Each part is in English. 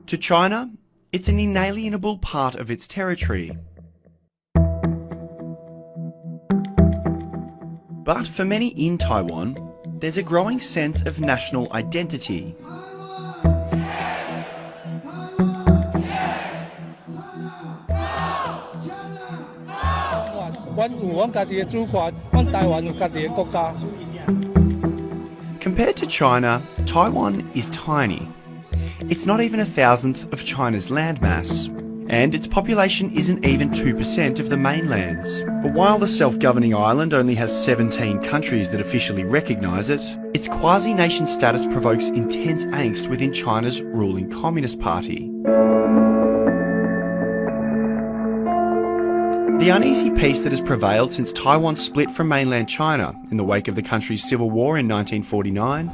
To China, it's an inalienable part of its territory. But for many in Taiwan, there's a growing sense of national identity. Compared to China, Taiwan is tiny. It's not even 1,000th of China's landmass, and its population isn't even 2% of the mainland's. But while the self-governing island only has 17 countries that officially recognise it, its quasi-nation status provokes intense angst within China's ruling Communist Party. The uneasy peace that has prevailed since Taiwan split from mainland China in the wake of the country's civil war in 1949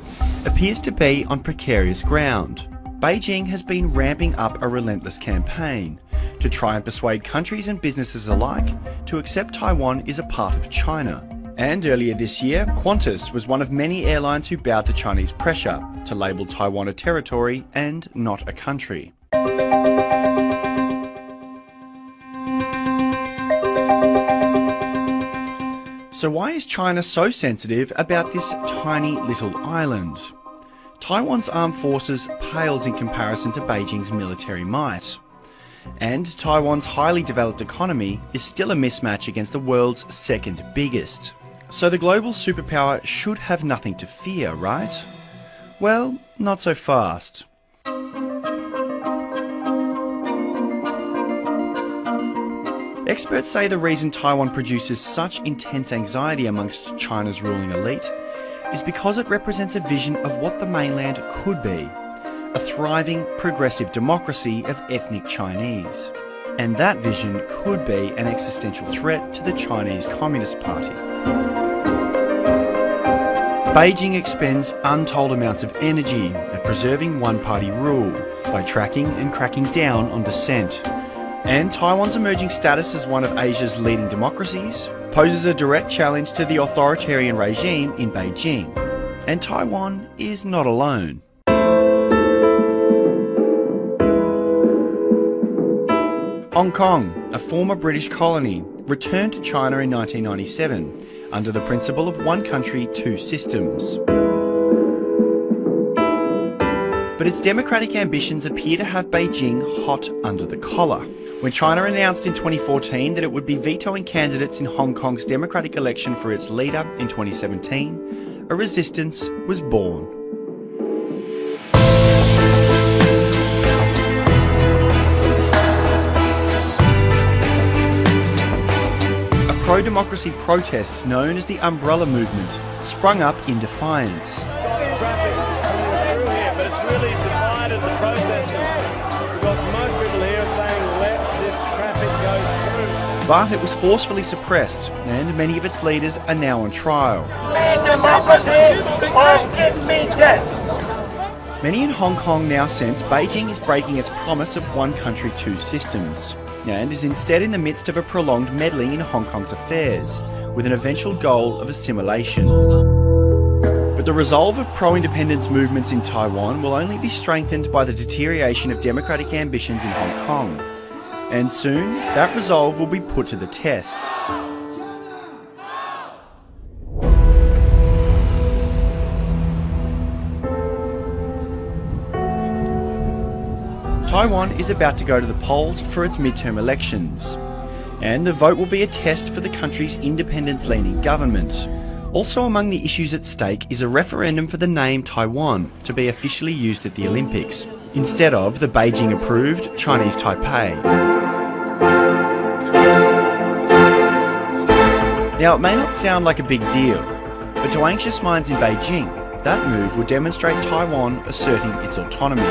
appears to be on precarious ground. Beijing has been ramping up a relentless campaign to try and persuade countries and businesses alike to accept Taiwan is a part of China. And earlier this year, Qantas was one of many airlines who bowed to Chinese pressure to label Taiwan a territory and not a country. So why is China so sensitive about this tiny little island? Taiwan's armed forces pales in comparison to Beijing's military might. And Taiwan's highly developed economy is still a mismatch against the world's second biggest. So the global superpower should have nothing to fear, right? Well, not so fast. Experts say the reason Taiwan produces such intense anxiety amongst China's ruling elite is because it represents a vision of what the mainland could be, a thriving, progressive democracy of ethnic Chinese. And that vision could be an existential threat to the Chinese Communist Party. Beijing expends untold amounts of energy at preserving one-party rule by tracking and cracking down on dissent. And Taiwan's emerging status as one of Asia's leading democracies poses a direct challenge to the authoritarian regime in Beijing. And Taiwan is not alone. Hong Kong, a former British colony, returned to China in 1997 under the principle of one country, two systems. But its democratic ambitions appear to have Beijing hot under the collar. When China announced in 2014 that it would be vetoing candidates in Hong Kong's democratic election for its leader in 2017, a resistance was born. A pro-democracy protests known as the Umbrella Movement sprung up in defiance. Traffic coming through here, but it's really divided the protesters because most people here are saying let this traffic go through. But it was forcefully suppressed, and many of its leaders are now on trial. Democracy or give me death. Many in Hong Kong now sense Beijing is breaking its promise of one country, two systems, and is instead in the midst of a prolonged meddling in Hong Kong's affairs, with an eventual goal of assimilation. But the resolve of pro-independence movements in Taiwan will only be strengthened by the deterioration of democratic ambitions in Hong Kong. And soon, that resolve will be put to the test. Taiwan is about to go to the polls for its midterm elections. And the vote will be a test for the country's independence-leaning government. Also among the issues at stake is a referendum for the name Taiwan to be officially used at the Olympics, instead of the Beijing-approved Chinese Taipei. Now, it may not sound like a big deal, but to anxious minds in Beijing, that move would demonstrate Taiwan asserting its autonomy.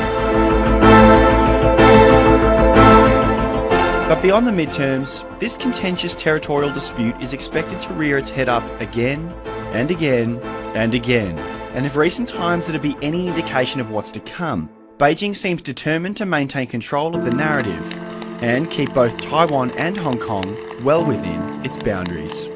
But beyond the midterms, this contentious territorial dispute is expected to rear its head up again and again and again. And if recent times are to be any indication of what's to come, Beijing seems determined to maintain control of the narrative and keep both Taiwan and Hong Kong well within its boundaries.